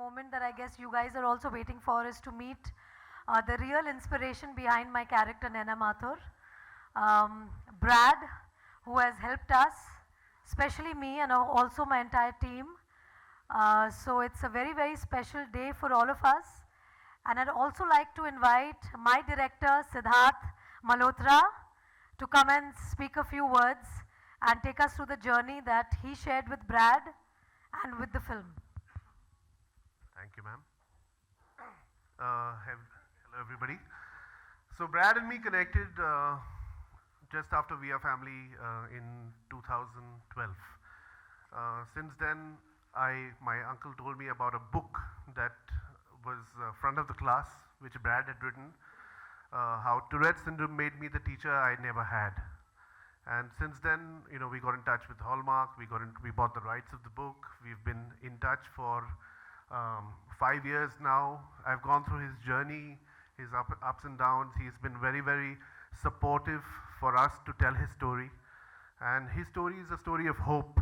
moment that I guess you guys are also waiting for is to meet the real inspiration behind my character Nena Mathur. Brad, who has helped us, especially me and also my entire team. So it's a very, very special day for all of us. And I'd also like to invite my director, Siddharth Malhotra, to come and speak a few words and take us through the journey that he shared with Brad and with the film. Thank you, ma'am. Hello, everybody. So Brad and me connected just after We Are Family in 2012. Since then, my uncle told me about a book that was front of the class, which Brad had written, how Tourette syndrome made me the teacher I never had. And since then, we got in touch with Hallmark. We bought the rights of the book. We've been in touch for 5 years now. I've gone through his journey, his ups and downs. He's been very, very supportive for us to tell his story. And his story is a story of hope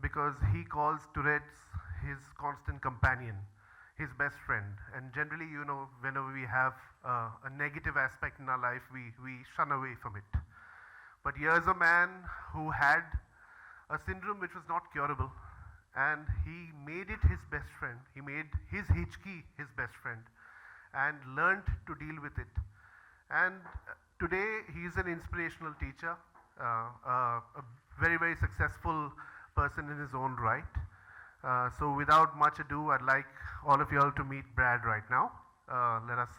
because he calls Tourette's his constant companion, his best friend. And generally, whenever we have a negative aspect in our life, we shun away from it. But here's a man who had a syndrome which was not curable, and he made it his best friend. He made his Hichki his best friend and learned to deal with it. And today he is an inspirational teacher, a very, very successful person in his own right. So without much ado, I'd like all of you all to meet Brad right now. Let us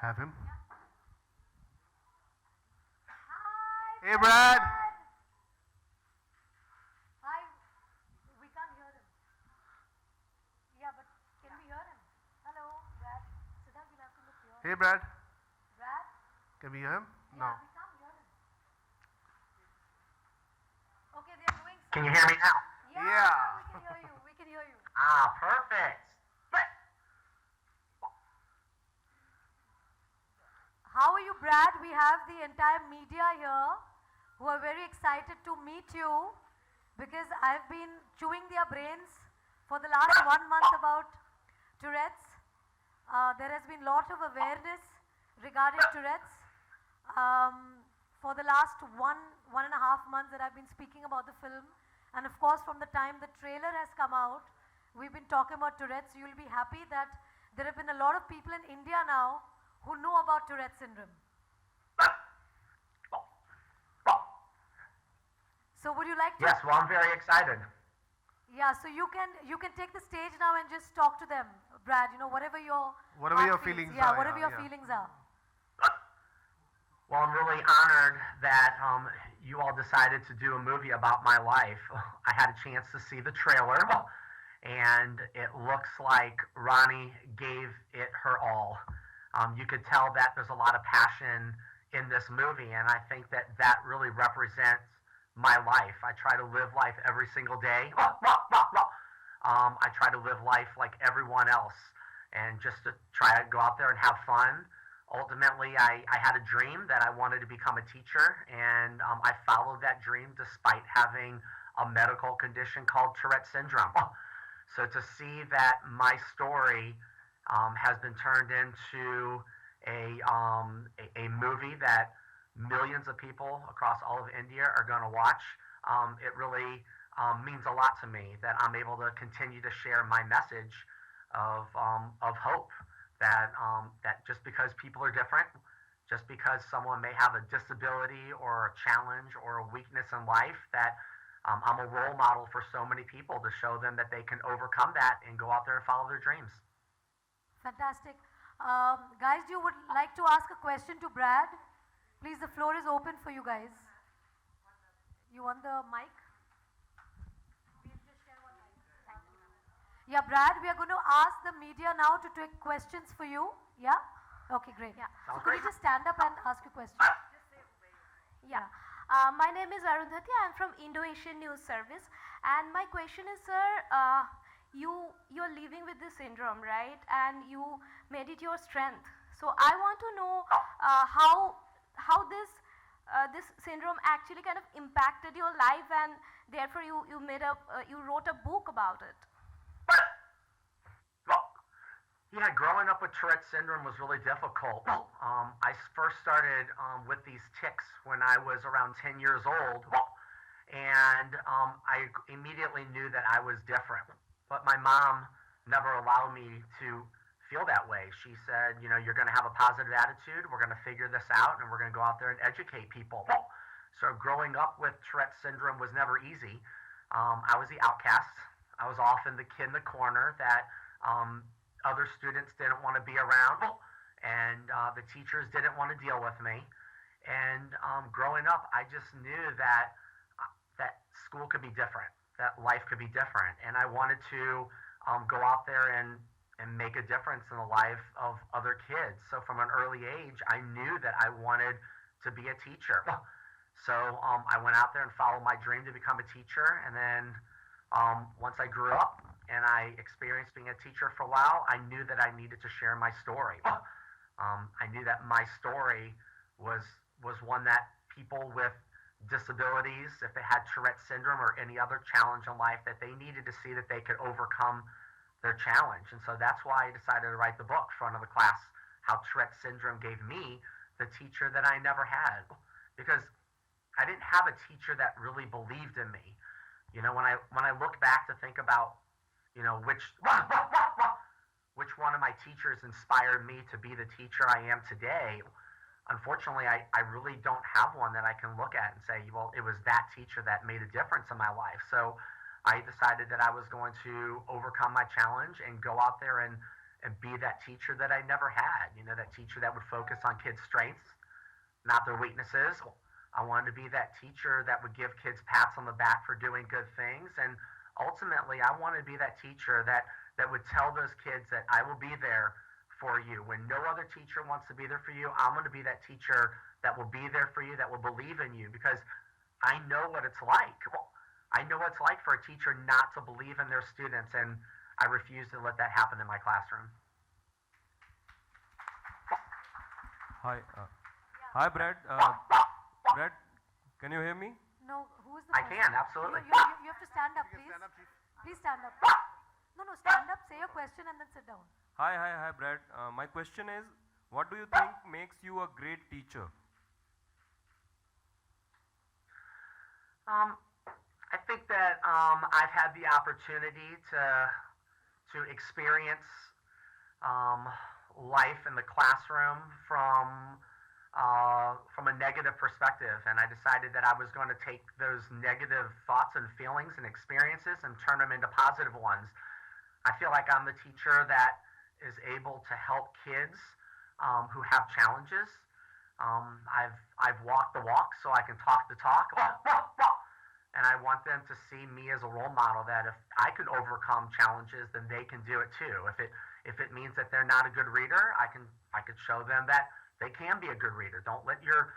have him. Hi, Hey, Brad. Hi. We can't hear him. Yeah, but can we hear him? Hello, Brad. Siddharth, we'll have to look here. Hey, Brad. Brad? Can we hear him? Yeah, No. we can't hear him. Okay, they're doing Can you hear me now? Yeah, Yeah. we can hear you. We can hear you. Ah, perfect. How are you, Brad? We have the entire media here who are very excited to meet you because I've been chewing their brains for the last 1 month about Tourette's. There has been a lot of awareness regarding Tourette's. For the last one and a half months that I've been speaking about the film, and of course from the time the trailer has come out, we've been talking about Tourette's. You'll be happy that there have been a lot of people in India now who know about Tourette syndrome. So would you like to? Yes, well, I'm very excited. Yeah, so you can take the stage now and just talk to them, Brad. Whatever your feelings yeah, are. whatever your feelings are. Well, I'm really honored that you all decided to do a movie about my life. I had a chance to see the trailer, and it looks like Rani gave it her all. You could tell that there's a lot of passion in this movie, and I think that really represents my life. I try to live life every single day. I try to live life like everyone else, and just to try to go out there and have fun. Ultimately, I had a dream that I wanted to become a teacher, and I followed that dream despite having a medical condition called Tourette syndrome. So to see that my story has been turned into a movie that millions of people across all of India are going to watch, it really means a lot to me that I'm able to continue to share my message of hope. That just because people are different, just because someone may have a disability or a challenge or a weakness in life, that I'm a role model for so many people to show them that they can overcome that and go out there and follow their dreams. Fantastic. Guys, you would like to ask a question to Brad? Please, the floor is open for you guys. You want the mic? Yeah, Brad, we are going to ask the media now to take questions for you. Yeah? Okay, great. Yeah. So could you just stand up and ask your question? Yeah. My name is Arundhati. I'm from Indo-Asian News Service. And my question is, sir, you're living with this syndrome, right? And you made it your strength. So I want to know how this syndrome actually kind of impacted your life, and therefore you wrote a book about it. growing up with Tourette's syndrome was really difficult. I first started with these tics when I was around 10 years old, and I immediately knew that I was different. But my mom never allowed me to feel that way. She said, you know, you're going to have a positive attitude, we're going to figure this out, and we're going to go out there and educate people. So growing up with Tourette's syndrome was never easy. I was the outcast. I was often the kid in the corner that other students didn't want to be around, and the teachers didn't want to deal with me. And growing up, I just knew that that school could be different, that life could be different, and I wanted to go out there and make a difference in the life of other kids. So from an early age, I knew that I wanted to be a teacher. So I went out there and followed my dream to become a teacher, and then once I grew up and I experienced being a teacher for a while, I knew that I needed to share my story. I knew that my story was one that people with disabilities, if they had Tourette's syndrome or any other challenge in life, that they needed to see that they could overcome their challenge. And so that's why I decided to write the book, Front of the Class, How Tourette's Syndrome Gave Me the Teacher That I Never Had. Because I didn't have a teacher that really believed in me. You know, when I look back to think about, you know, which one of my teachers inspired me to be the teacher I am today, unfortunately, I really don't have one that I can look at and say, well, it was that teacher that made a difference in my life. So I decided that I was going to overcome my challenge and go out there and be that teacher that I never had. You know, that teacher that would focus on kids' strengths, not their weaknesses. I wanted to be that teacher that would give kids pats on the back for doing good things. And ultimately, I wanted to be that teacher that would tell those kids that I will be there for you. When no other teacher wants to be there for you, I'm going to be that teacher that will be there for you, that will believe in you, because I know what it's like. I know what it's like for a teacher not to believe in their students, and I refuse to let that happen in my classroom. Hi. Hi, Brad. Brad, can you hear me? No, who is the I person? can, absolutely. You have to stand up, please. Stand up, Chief. Please stand up. No, stand up, say your question, and then sit down. Hi, Brad. My question is, what do you think makes you a great teacher? I think that I've had the opportunity to experience life in the classroom from a negative perspective, and I decided that I was going to take those negative thoughts and feelings and experiences and turn them into positive ones. I feel like I'm the teacher that is able to help kids who have challenges. I've walked the walk, so I can talk the talk. And I want them to see me as a role model, that if I can overcome challenges, then they can do it too. If it means that they're not a good reader, I could show them that they can be a good reader. Don't let your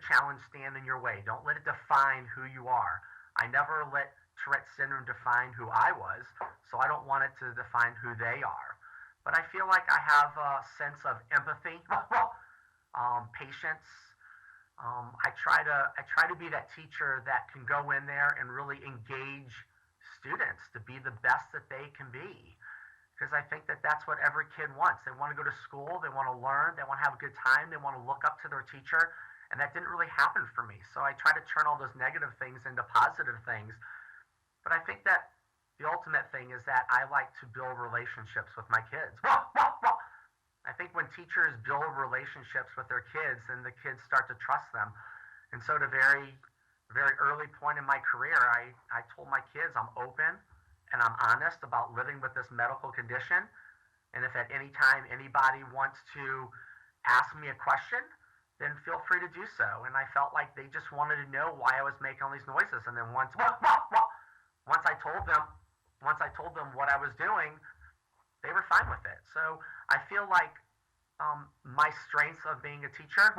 challenge stand in your way. Don't let it define who you are. I never let Tourette's syndrome define who I was, so I don't want it to define who they are. But I feel like I have a sense of empathy, patience. I try to be that teacher that can go in there and really engage students to be the best that they can be. Because I think that that's what every kid wants. They want to go to school, they want to learn, they want to have a good time, they want to look up to their teacher, and that didn't really happen for me. So I try to turn all those negative things into positive things. But I think that the ultimate thing is that I like to build relationships with my kids. I think when teachers build relationships with their kids, then the kids start to trust them. And so at a very, very early point in my career, I told my kids I'm open and I'm honest about living with this medical condition. And if at any time anybody wants to ask me a question, then feel free to do so. And I felt like they just wanted to know why I was making all these noises. And then once I told them what I was doing, they were fine with it. So I feel like my strengths of being a teacher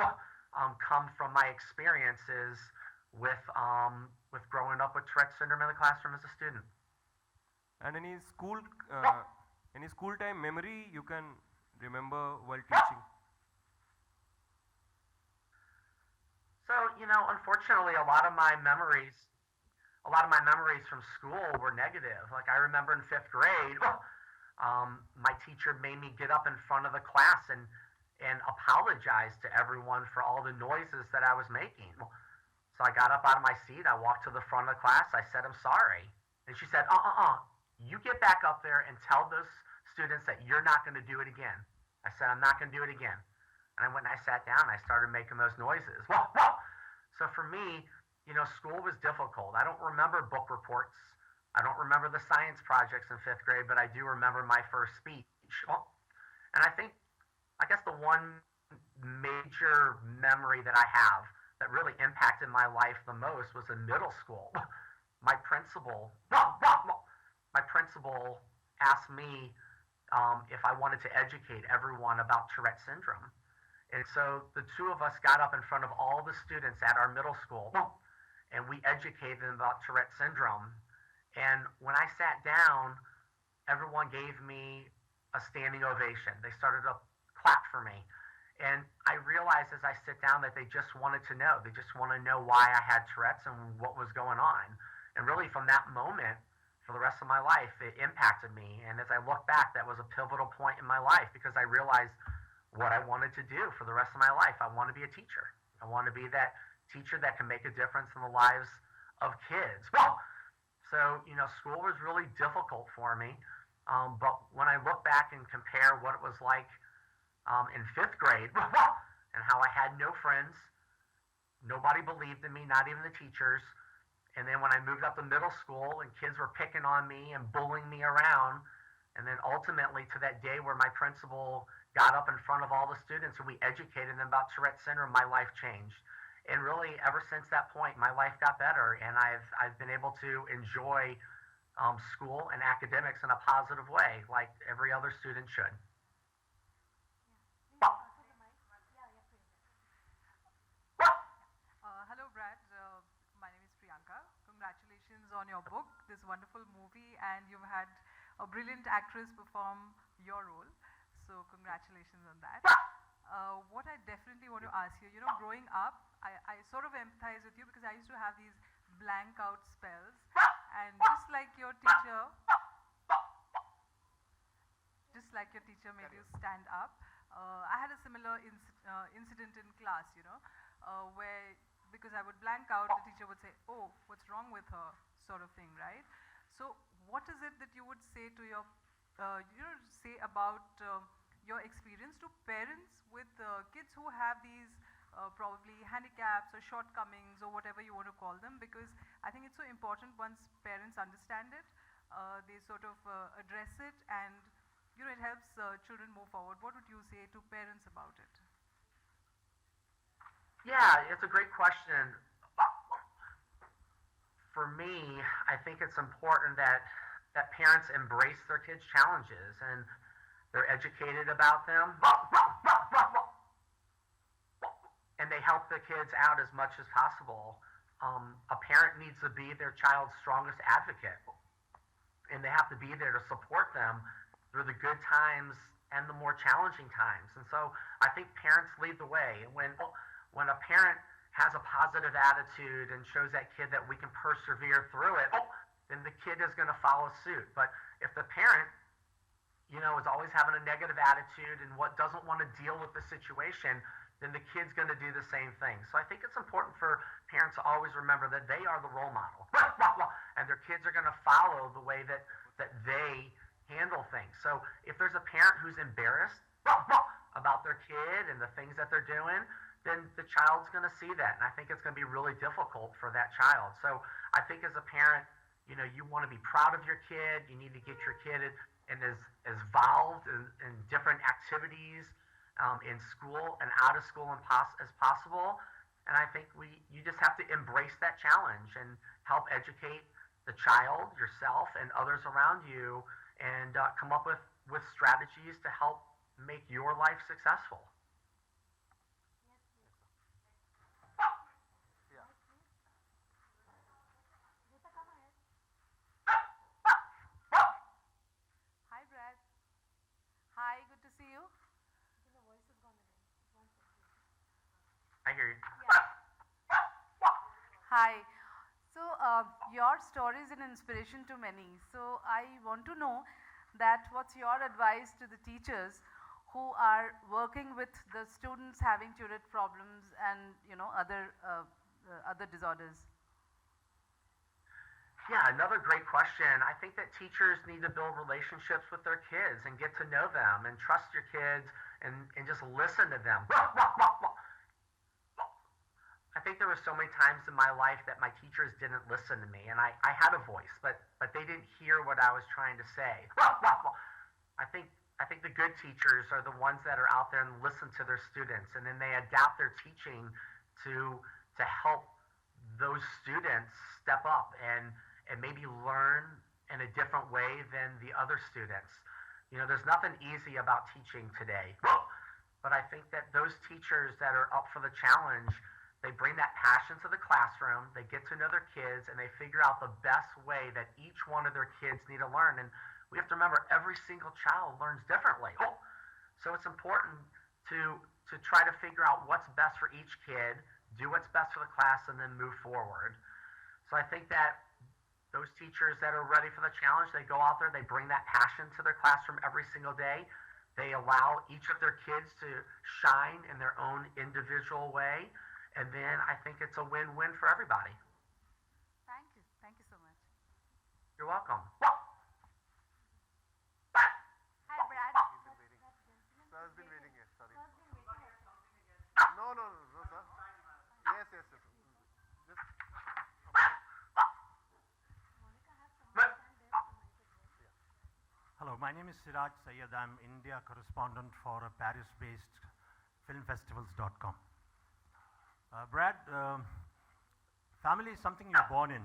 come from my experiences with growing up with Tourette's syndrome in the classroom as a student. And any school time memory you can remember while teaching? So, you know, unfortunately, a lot of my memories from school were negative. Like I remember in 5th grade, my teacher made me get up in front of the class and apologize to everyone for all the noises that I was making. So I got up out of my seat, I walked to the front of the class, I said, I'm sorry. And she said, you get back up there and tell those students that you're not going to do it again. I said, I'm not going to do it again. And I went and I sat down and I started making those noises. So for me, school was difficult. I don't remember book reports. I don't remember the science projects in 5th grade, but I do remember my first speech. And I guess the one major memory that I have that really impacted my life the most was in middle school. My principal asked me if I wanted to educate everyone about Tourette syndrome. And so the two of us got up in front of all the students at our middle school, and we educated them about Tourette syndrome. And when I sat down, everyone gave me a standing ovation. They started to clap for me. And I realized as I sit down that they just wanted to know. They just want to know why I had Tourette's and what was going on. And really from that moment, for the rest of my life, it impacted me. And as I look back, that was a pivotal point in my life because I realized what I wanted to do for the rest of my life. I want to be a teacher. I want to be that teacher that can make a difference in the lives of kids. So, school was really difficult for me. But when I look back and compare what it was like in 5th grade and how I had no friends, nobody believed in me, not even the teachers. And then when I moved up to middle school and kids were picking on me and bullying me around, and then ultimately to that day where my principal got up in front of all the students and we educated them about Tourette syndrome, my life changed. And really, ever since that point, my life got better, and I've been able to enjoy school and academics in a positive way, like every other student should. Hello, Brad. My name is Priyanka. Congratulations on your book, this wonderful movie, and you've had a brilliant actress perform your role. So congratulations on that. What I definitely want to ask you, growing up, I sort of empathize with you because I used to have these blank out spells, and just like your teacher made you stand up, I had a similar incident in class, where because I would blank out, the teacher would say, oh, what's wrong with her, sort of thing, right? So what is it that you would say to your, say about your experience to parents with kids who have these probably handicaps or shortcomings or whatever you want to call them, because I think it's so important once parents understand it, they sort of address it, and it helps children move forward. What would you say to parents about it? Yeah, it's a great question. For me, I think it's important that parents embrace their kids' challenges and they're educated about them, and they help the kids out as much as possible. A parent needs to be their child's strongest advocate, and they have to be there to support them through the good times and the more challenging times. And so I think parents lead the way. When a parent has a positive attitude and shows that kid that we can persevere through it, then the kid is going to follow suit. But if the parent is always having a negative attitude and doesn't want to deal with the situation, then the kid's going to do the same thing. So I think it's important for parents to always remember that they are the role model, and their kids are going to follow the way that they handle things. So if there's a parent who's embarrassed about their kid and the things that they're doing, then the child's going to see that, and I think it's going to be really difficult for that child. So I think as a parent, you want to be proud of your kid. You need to get your kid as involved in different activities in school and out of school as possible. And I think you just have to embrace that challenge and help educate the child, yourself, and others around you, and come up with strategies to help make your life successful. Hi, Brad. Hi, good to see you. I hear you. Hi. So, your story is an inspiration to many. So, I want to know that what's your advice to the teachers who are working with the students having Tourette problems and other disorders? Yeah, another great question. I think that teachers need to build relationships with their kids and get to know them and trust your kids and just listen to them. I think there were so many times in my life that my teachers didn't listen to me, and I had a voice, but they didn't hear what I was trying to say. I think the good teachers are the ones that are out there and listen to their students, and then they adapt their teaching to help those students step up and maybe learn in a different way than the other students. You know, there's nothing easy about teaching today, but I think that those teachers that are up for the challenge, they bring that passion to the classroom, they get to know their kids, and they figure out the best way that each one of their kids need to learn. And we have to remember, every single child learns differently. So it's important to try to figure out what's best for each kid, do what's best for the class, and then move forward. So I think that those teachers that are ready for the challenge, they go out there, they bring that passion to their classroom every single day. They allow each of their kids to shine in their own individual way. And then I think it's a win-win for everybody. Thank you. Thank you so much. You're welcome. Hi, Brad. Sir's been waiting here, sorry. No, sir. Yes. Just Hello, my name is Siraj Sayyed. I'm India correspondent for Paris-based filmfestivals.com. Brad, family is something you're born in,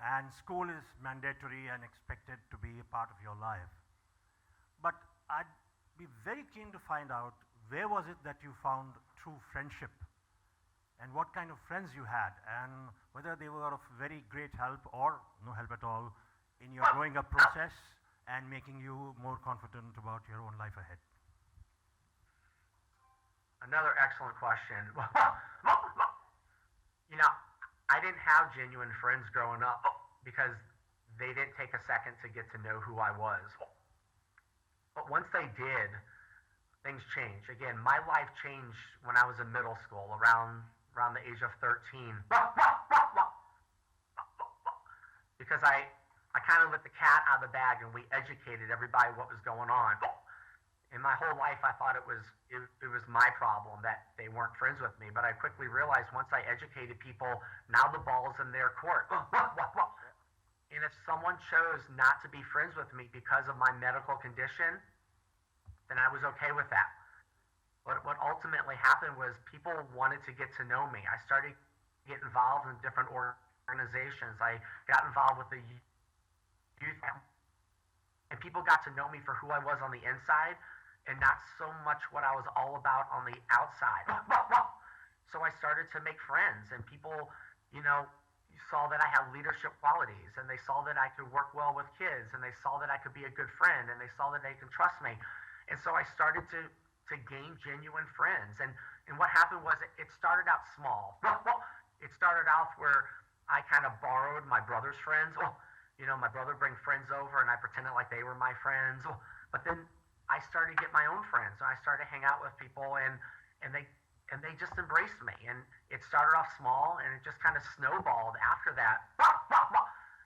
and school is mandatory and expected to be a part of your life. But I'd be very keen to find out, where was it that you found true friendship, and what kind of friends you had, and whether they were of very great help or no help at all in your growing up process and making you more confident about your own life ahead. Another excellent question. You know, I didn't have genuine friends growing up because they didn't take a second to get to know who I was. But once they did, things changed. Again, my life changed when I was in middle school, around the age of 13. Because I kind of let the cat out of the bag and we educated everybody what was going on. In my whole life, I thought it was my problem that they weren't friends with me. But I quickly realized once I educated people, now the ball's in their court. And if someone chose not to be friends with me because of my medical condition, then I was okay with that. But what ultimately happened was people wanted to get to know me. I started to get involved in different organizations. I got involved with the youth, and people got to know me for who I was on the inside and not so much what I was all about on the outside. So I started to make friends, and people, saw that I had leadership qualities, and they saw that I could work well with kids, and they saw that I could be a good friend, and they saw that they can trust me. And so I started to gain genuine friends. And what happened was it started out small. It started out where I kind of borrowed my brother's friends. My brother bring friends over, and I pretended like they were my friends. But then I started to get my own friends, and I started to hang out with people, and they just embraced me. And it started off small, and it just kind of snowballed after that.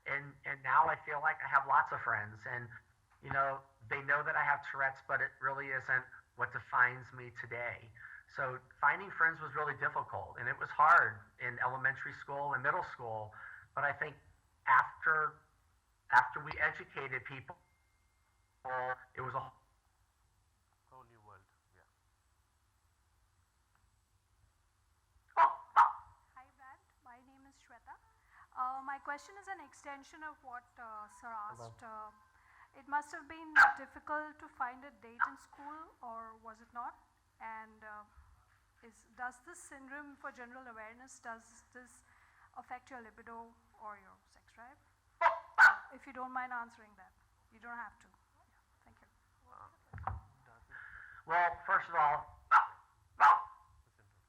And now I feel like I have lots of friends, and they know that I have Tourette's, but it really isn't what defines me today. So finding friends was really difficult, and it was hard in elementary school and middle school. But I think after we educated people, it was a whole new world. Yeah. Hi Brad, my name is Shweta. My question is an extension of what Sir asked. It must have been difficult to find a date in school, or was it not? And does this syndrome for general awareness, does this affect your libido or your sex drive? If you don't mind answering that. You don't have to. Yeah, thank you. Well, first of all,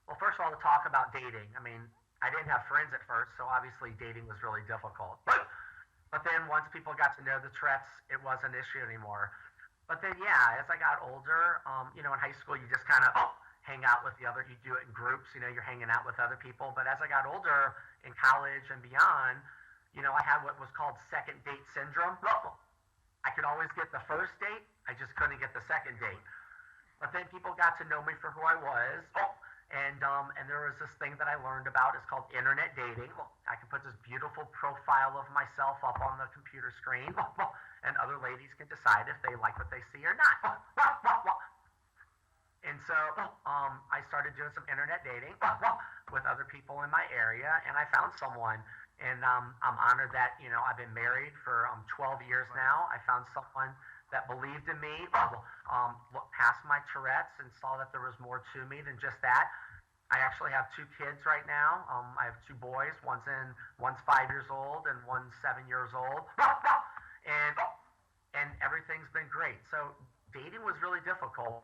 to talk about dating. I mean, I didn't have friends at first, so obviously dating was really difficult. But then once people got to know the Tourette's, it wasn't an issue anymore. But then, yeah, as I got older, in high school, you just kind of hang out with the other, you do it in groups, you're hanging out with other people. But as I got older in college and beyond, I had what was called second date syndrome. I could always get the first date, I just couldn't get the second date. But then people got to know me for who I was. And there was this thing that I learned about. It's called internet dating. I can put this beautiful profile of myself up on the computer screen, and other ladies can decide if they like what they see or not. And so I started doing some internet dating with other people in my area, and I found someone. And I'm honored that, I've been married for 12 years now. I found someone that believed in me, looked past my Tourette's and saw that there was more to me than just that. I actually have 2 kids right now. I have 2 boys. One's 5 years old and one's 7 years old. And everything's been great. So dating was really difficult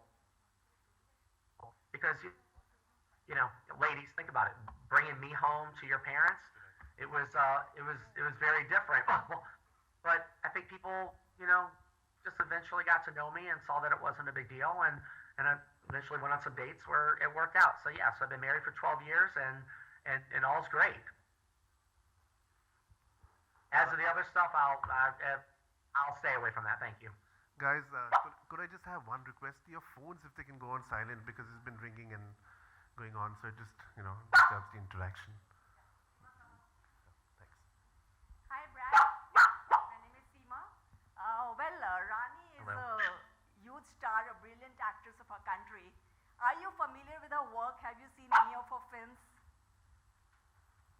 because, ladies, think about it. Bringing me home to your parents, it was very different. But I think people, just eventually got to know me and saw that it wasn't a big deal, and I eventually went on some dates where it worked out. So yeah, so I've been married for 12 years, and all's great. As of the other stuff, I'll stay away from that. Thank you. Guys, could I just have one request? Your phones, if they can go on silent, because it's been ringing and going on, so it just, disturbs the interaction. Thanks. Hi, Brad. My name is Seema. Rani is a huge star, a brilliant actress of our country. Are you familiar with her work? Have you seen any of her films?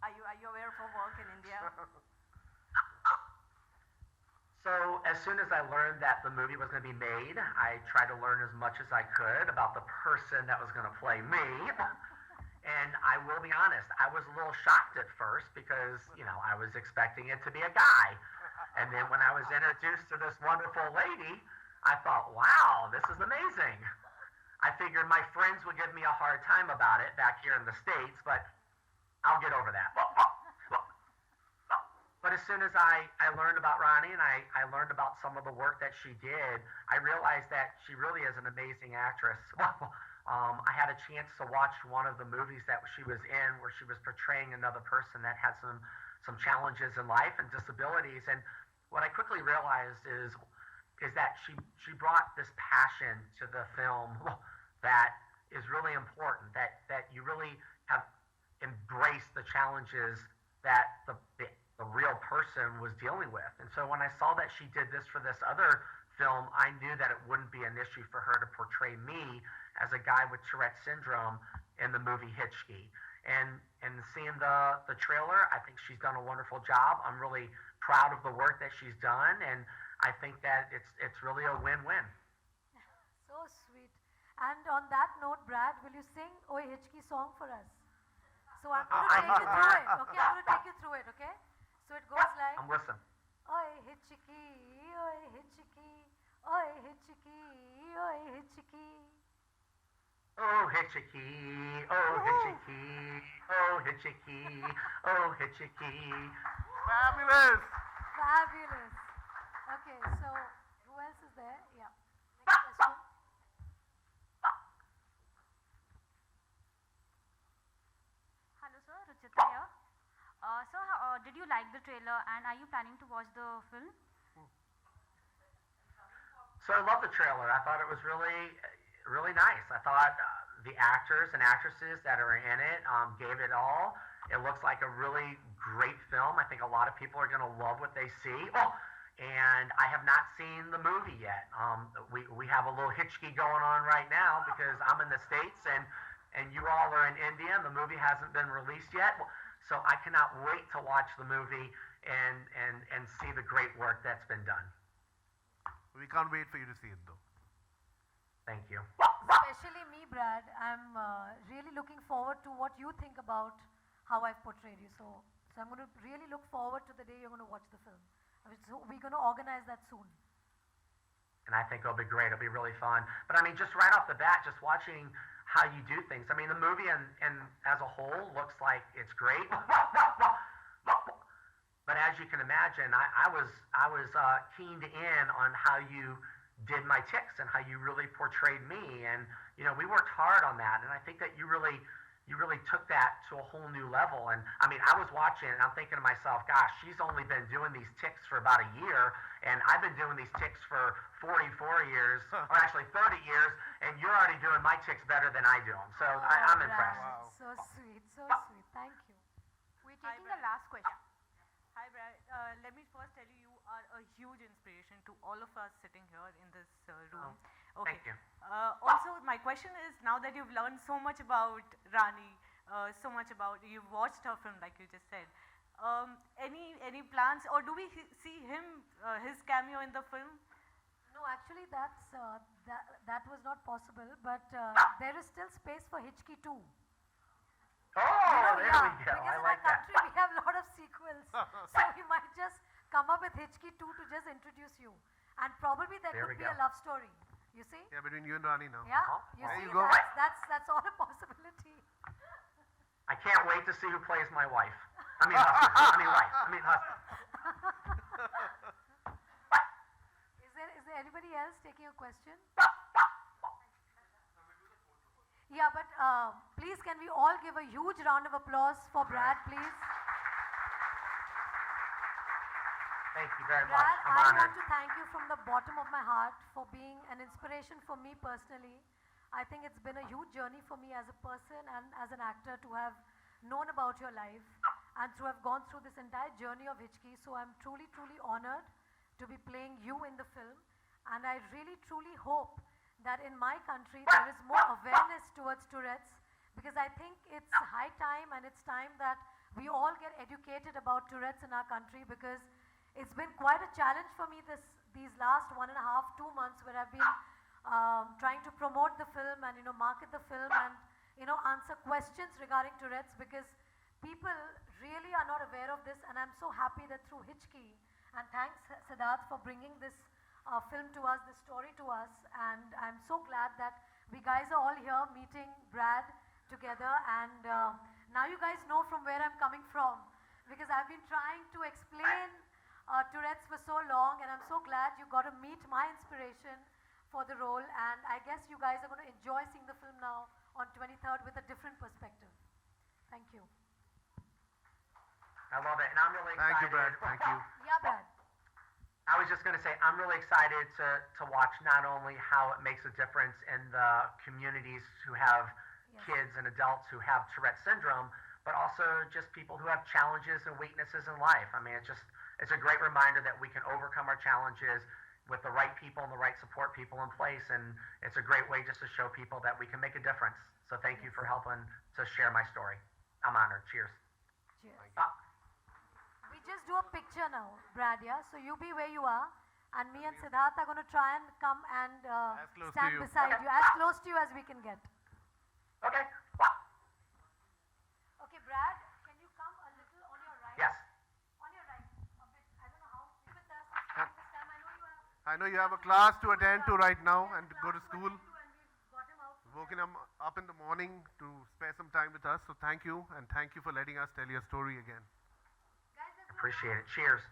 Are you aware of her work in India? So as soon as I learned that the movie was going to be made, I tried to learn as much as I could about the person that was going to play me. And I will be honest, I was a little shocked at first because, I was expecting it to be a guy. And then when I was introduced to this wonderful lady, I thought, wow, this is amazing. I figured my friends would give me a hard time about it back here in the States, but I'll get over that. But as soon as I learned about Rani and I learned about some of the work that she did, I realized that she really is an amazing actress. I had a chance to watch one of the movies that she was in where she was portraying another person that had some challenges in life and disabilities. And what I quickly realized is that she brought this passion to the film that is really important, that you really have embraced the challenges that the real person was dealing with. And so when I saw that she did this for this other film, I knew that it wouldn't be an issue for her to portray me as a guy with Tourette syndrome in the movie Hichki. And seeing the trailer, I think she's done a wonderful job. I'm really proud of the work that she's done, and I think that it's really a win-win. So sweet. And on that note, Brad, will you sing Oi Hichki song for us? So I'm going to take you through it, okay? I'm going to take you through it, okay? So it goes like, I'm listening. Oi Hichki, oi Hichki, oi Hichki, oi Hichki. Oh, Hichki, oh, Hichki, oh, Hichki, oh, Hichki. Fabulous! Fabulous. Okay, so who else is there? Yeah. Next question. Hello, sir. Ruchita here. Sir, did you like the trailer and are you planning to watch the film? So I love the trailer. I thought it was really nice. I thought the actors and actresses that are in it gave it all. It looks like a really great film. I think a lot of people are going to love what they see. And I have not seen the movie yet. We have a little Hichki going on right now because I'm in the States and you all are in India and the movie hasn't been released yet. So I cannot wait to watch the movie and see the great work that's been done. We can't wait for you to see it though. Thank you. Especially me, Brad. I'm really looking forward to what you think about how I've portrayed you. So I'm going to really look forward to the day you're going to watch the film. So we're going to organize that soon. And I think it'll be great. It'll be really fun. But I mean, just right off the bat, just watching how you do things. I mean, the movie and as a whole looks like it's great. But as you can imagine, I was keened in on how you did my ticks and how you really portrayed me, and we worked hard on that, and I think that you really took that to a whole new level. And I mean, I was watching and I'm thinking to myself, gosh, she's only been doing these ticks for about a year, and I've been doing these ticks for 44 years, or actually 30 years, and you're already doing my ticks better than I do them. So I'm impressed. Wow. So sweet, so sweet. Thank you. We're Hi, taking the Brad. last question. Hi, Brad. Let me first tell you, you are a huge inspiration to all of us sitting here in this room. Okay. Thank you. Also, my question is, now that you've learned so much about Rani, you've watched her film, like you just said, any plans, or do we see his cameo in the film? No, actually, that was not possible. But there is still space for Hichki too. Oh, there we go. Because I in like our that. country we have a lot of sequels, so we might just come up with Hichki 2 to just introduce you, and probably there There could we be go. a love story. You see? Yeah, between you and Rani now. Yeah, you There see, you go. that's all a possibility. I can't wait to see who plays my wife. I mean husband. I mean wife. I mean husband. Is there anybody else taking a question? Yeah, but please, can we all give a huge round of applause for Brad, please? Thank you very much. Brad, I'm I honored. want to thank you from the bottom of my heart for being an inspiration for me personally. I think it's been a huge journey for me as a person and as an actor to have known about your life and to have gone through this entire journey of Hichki. So I'm truly, truly honored to be playing you in the film. And I really, truly hope that in my country there is more awareness towards Tourette's, because I think it's high time, and it's time that we all get educated about Tourette's in our country, because it's been quite a challenge for me these last 1.5, 2 months, where I've been trying to promote the film and market the film and answer questions regarding Tourette's, because people really are not aware of this. And I'm so happy that through Hichki, and thanks Siddharth for bringing this film to us, this story to us, and I'm so glad that we guys are all here meeting Brad together, and now you guys know from where I'm coming from, because I've been trying to explain Tourette's for so long, and I'm so glad you got to meet my inspiration for the role, and I guess you guys are going to enjoy seeing the film now on 23rd with a different perspective. Thank you. I love it, and I'm really excited. Thank you, Brad. Thank you. Yeah, Brad. I was just going to say, I'm really excited to watch not only how it makes a difference in the communities who have kids and adults who have Tourette syndrome, but also just people who have challenges and weaknesses in life. I mean, it's a great reminder that we can overcome our challenges with the right people and the right support people in place, and it's a great way just to show people that we can make a difference. So thank you for helping to share my story. I'm honored. Cheers. Cheers. We just do a picture now, Brad, yeah? So you be where you are, and me and Siddharth are going to try and come and As close to stand you. beside Okay. you, as close to you as we can get. Okay. Okay, Brad, can you come a little on your right? Yes. On your right, a bit. I don't know how. Be with us this time. I know you have a class to attend to right now and go to school. And we've got him out. Woken him up in the morning to spare some time with us. So thank you, and thank you for letting us tell your story again. Guys, let's go Appreciate now. it. Cheers.